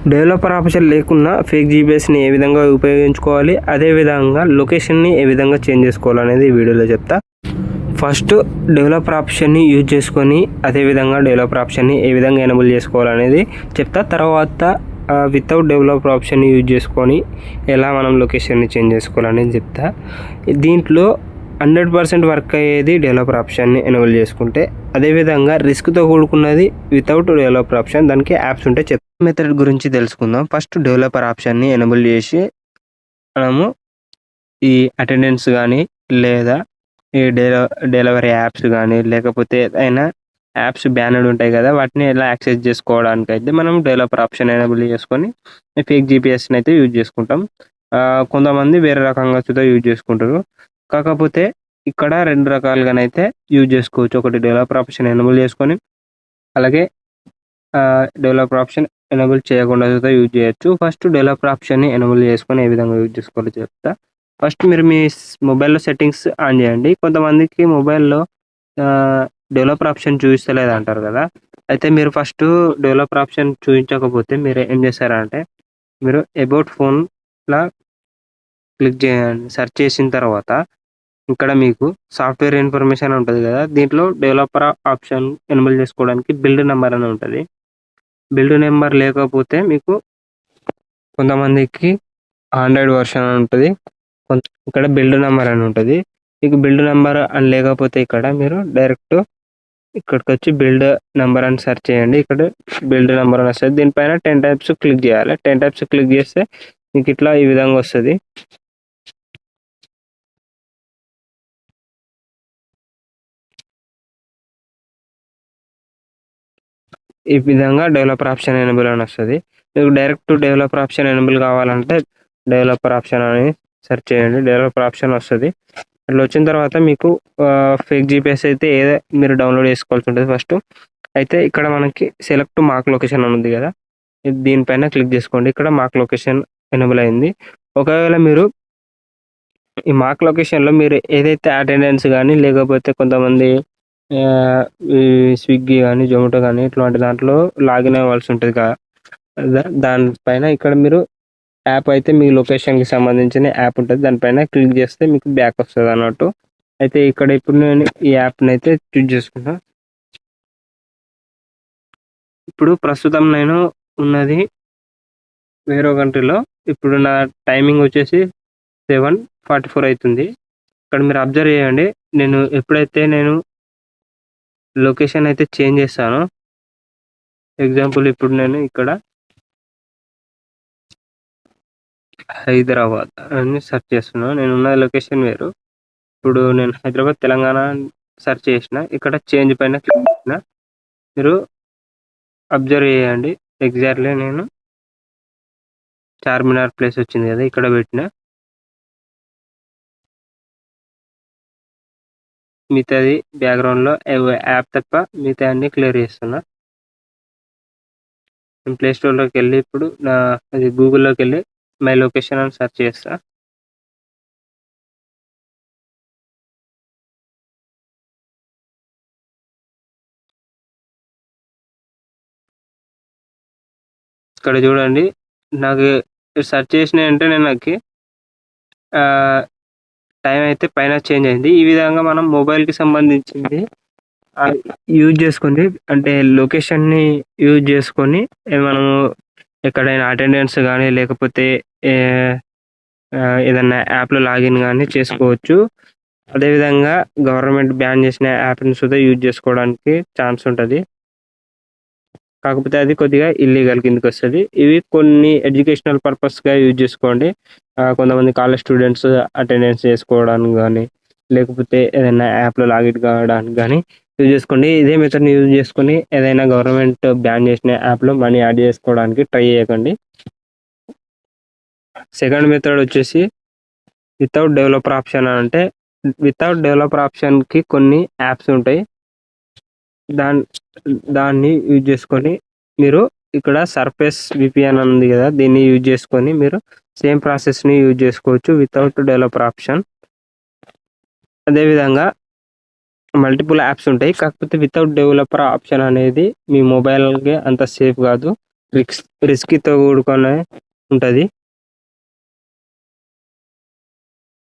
Developer option లేకున్నా fake జీపీఎస్ని ఏ విధంగా ఉపయోగించుకోవాలి, అదేవిధంగా లొకేషన్ని ఏ విధంగా చేంజ్ చేసుకోవాలనేది ఈ వీడియోలో చెప్తా. ఫస్ట్ డెవలపర్ ఆప్షన్ని యూజ్ చేసుకొని అదేవిధంగా డెవలపర్ ఆప్షన్ని ఏ విధంగా ఎనేబుల్ చేసుకోవాలనేది చెప్తా. తర్వాత వితౌట్ డెవలపర్ ఆప్షన్ని యూజ్ చేసుకొని ఎలా మనం లొకేషన్ని చేంజ్ చేసుకోవాలనేది చెప్తా. దీంట్లో 100% వర్క్ అయ్యేది డెవలపర్ ఆప్షన్ని ఎనేబుల్ చేసుకుంటే, అదేవిధంగా రిస్క్తో కూడుకున్నది వితౌట్ డెవలపర్ ఆప్షన్, దానికి యాప్స్ ఉంటే మెథడ్ గురించి తెలుసుకుందాం. ఫస్ట్ డెవలపర్ ఆప్షన్ని ఎనేబుల్ చేసి మనము ఈ అటెండెన్స్ కానీ లేదా ఈ డెలివరీ యాప్స్ కానీ లేకపోతే ఏదైనా యాప్స్ బ్యానర్డ్ ఉంటాయి కదా, వాటిని ఎలా యాక్సెస్ చేసుకోవడానికి అయితే మనం డెవలపర్ ఆప్షన్ ఎనేబుల్ చేసుకొని ఫేక్ జీపీఎస్ని అయితే యూజ్ చేసుకుంటాం. కొంతమంది వేరే రకంగా కూడా యూజ్ చేసుకుంటారు. కాకపోతే ఇక్కడ 2 రకాలుగానైతే యూజ్ చేసుకోవచ్చు. ఒకటి డెవలపర్ ఆప్షన్ ఎనేబుల్ చేసుకొని, అలాగే డెవలపర్ ఆప్షన్ ఎనేబుల్ చేయకుండా కూడా యూజ్ చేయొచ్చు. ఫస్ట్ డెవలపర్ ఆప్షన్ని ఎనేబుల్ చేసుకొని ఏ విధంగా యూజ్ చేసుకోవాలో చెప్తా. ఫస్ట్ మీరు మీ మొబైల్లో సెట్టింగ్స్ ఆన్ చేయండి. కొంతమందికి మొబైల్లో డెవలపర్ ఆప్షన్ చూపిస్తలేదు అంటారు కదా, అయితే మీరు ఫస్ట్ డెవలపర్ ఆప్షన్ చూపించకపోతే మీరు ఏం చేస్తారంటే, మీరు అబౌట్ ఫోన్లా క్లిక్ చేయండి. సెర్చ్ చేసిన తర్వాత ఇక్కడ మీకు సాఫ్ట్వేర్ ఇన్ఫర్మేషన్ ఉంటుంది కదా, దీంట్లో డెవలపర్ ఆప్షన్ ఎనేబుల్ చేసుకోవడానికి బిల్డ్ నెంబర్ అని ఉంటుంది. బిల్డ్ నెంబర్ లేకపోతే మీకు కొంతమందికి ఆండ్రాయిడ్ వర్షన్ అని ఉంటుంది, ఇక్కడ బిల్డ్ నెంబర్ అని ఉంటుంది. మీకు బిల్డ్ నెంబర్ అని లేకపోతే ఇక్కడ మీరు డైరెక్ట్ ఇక్కడికి వచ్చి బిల్డ్ నెంబర్ అని సెర్చ్ చేయండి. ఇక్కడ బిల్డ్ నెంబర్ అని వస్తుంది. దీనిపైన 10 టైమ్స్ క్లిక్ చేయాలి. 10 టైమ్స్ క్లిక్ చేస్తే మీకు ఇట్లా ఈ విధంగా వస్తుంది. ఈ విధంగా డెవలపర్ ఆప్షన్ ఎనేబుల్ అని వస్తుంది. మీకు డైరెక్ట్ డెవలపర్ ఆప్షన్ ఎనేబుల్ కావాలంటే డెవలపర్ ఆప్షన్ అని సెర్చ్ చేయండి. డెవలపర్ ఆప్షన్ వస్తుంది. అట్లా వచ్చిన తర్వాత మీకు ఫేక్ జీపీఎస్ అయితే ఏదో మీరు డౌన్లోడ్ చేసుకోవాల్సి ఉంటుంది ఫస్ట్. అయితే ఇక్కడ మనకి సెలెక్ట్ మార్క్ లొకేషన్ అని ఉంది కదా, దీనిపైన క్లిక్ చేసుకోండి. ఇక్కడ మార్క్ లొకేషన్ ఎనేబుల్ అయింది. ఒకవేళ మీరు ఈ మార్క్ లొకేషన్లో మీరు ఏదైతే అటెండెన్స్ కానీ లేకపోతే కొంతమంది ఈ స్విగ్గీ కానీ జొమాటో కానీ ఇట్లాంటి దాంట్లో లాగిన్ అవ్వాల్సి ఉంటుంది కదా, దానిపైన ఇక్కడ మీరు యాప్ అయితే మీ లొకేషన్కి సంబంధించిన యాప్ ఉంటుంది, దానిపైన క్లిక్ చేస్తే మీకు బ్యాక్ వస్తుంది అన్నట్టు. అయితే ఇక్కడ ఇప్పుడు నేను ఈ యాప్ని అయితే చూజ్ చేసుకుంటా. ఇప్పుడు ప్రస్తుతం నేను ఉన్నది వేరే కంట్రీలో. ఇప్పుడు నా టైమింగ్ వచ్చేసి 7:44 అవుతుంది. ఇక్కడ మీరు అబ్జర్వ్ చేయండి, నేను ఎప్పుడైతే లొకేషన్ అయితే చేంజ్ చేస్తాను. ఎగ్జాంపుల్ ఇప్పుడు నేను ఇక్కడ హైదరాబాద్ అని సెర్చ్ చేస్తున్నాను. నేను ఉన్న లొకేషన్ వేరు. ఇప్పుడు నేను హైదరాబాద్ తెలంగాణ సెర్చ్ చేసిన, ఇక్కడ చేంజ్ పైన క్లిక్ చేసిన. మీరు అబ్జర్వ్ చేయండి, ఎగ్జాక్ట్లీ నేను చార్మినార్ ప్లేస్ వచ్చింది కదా, ఇక్కడ పెట్టిన. మిగతాది బ్యాక్గ్రౌండ్లో యాప్ తప్ప మిగతా అన్ని క్లియర్ చేస్తున్నా. నేను ప్లే స్టోర్లోకి వెళ్ళి ఇప్పుడు అది గూగుల్లోకి వెళ్ళి మై లొకేషన్ అని సెర్చ్ చేస్తా. ఇక్కడ చూడండి, నాకు సెర్చ్ చేసిన వెంటనే నాకు టైం అయితే పైన చేంజ్ అయింది. ఈ విధంగా మనం మొబైల్కి సంబంధించింది యూజ్ చేసుకొని, అంటే లొకేషన్ని యూజ్ చేసుకొని మనము ఎక్కడైనా అటెండెన్స్ కానీ లేకపోతే ఏదైనా యాప్లో లాగిన్ కానీ చేసుకోవచ్చు. అదేవిధంగా గవర్నమెంట్ బ్యాన్ చేసిన యాప్ని కూడా యూజ్ చేసుకోవడానికి ఛాన్స్ ఉంటుంది. కాకపోతే అది కొద్దిగా ఇల్లీగల్ కిందకి వస్తుంది. ఇవి కొన్ని ఎడ్యుకేషనల్ పర్పస్గా యూజ్ చేసుకోండి. కొంతమంది కాలేజ్ స్టూడెంట్స్ అటెండెన్స్ చేసుకోవడానికి కానీ లేకపోతే ఏదైనా యాప్లో లాగిన్ కావడానికి కానీ యూజ్ చేసుకోండి. ఇదే మెథడ్ని యూజ్ చేసుకొని ఏదైనా గవర్నమెంట్ బ్యాన్ చేసిన యాప్లో మనీ యాడ్ చేసుకోవడానికి ట్రై చేయకండి. సెకండ్ మెథడ్ వచ్చేసి వితౌట్ డెవలపర్ ఆప్షన్ అంటే, వితౌట్ డెవలపర్ ఆప్షన్కి కొన్ని యాప్స్ ఉంటాయి. దాన్ని యూజ్ చేసుకొని మీరు ఇక్కడ సర్ఫేస్ విపిఎన్ ఉంది కదా, దీన్ని యూజ్ చేసుకొని మీరు సేమ్ ప్రాసెస్ని యూజ్ చేసుకోవచ్చు వితౌట్ డెవలపర్ ఆప్షన్. అదేవిధంగా మల్టిపుల్ యాప్స్ ఉంటాయి, కాకపోతే వితౌట్ డెవలపర్ ఆప్షన్ అనేది మీ మొబైల్కి అంత సేఫ్ కాదు. రిస్క్తో కూడుకొని ఉంటుంది.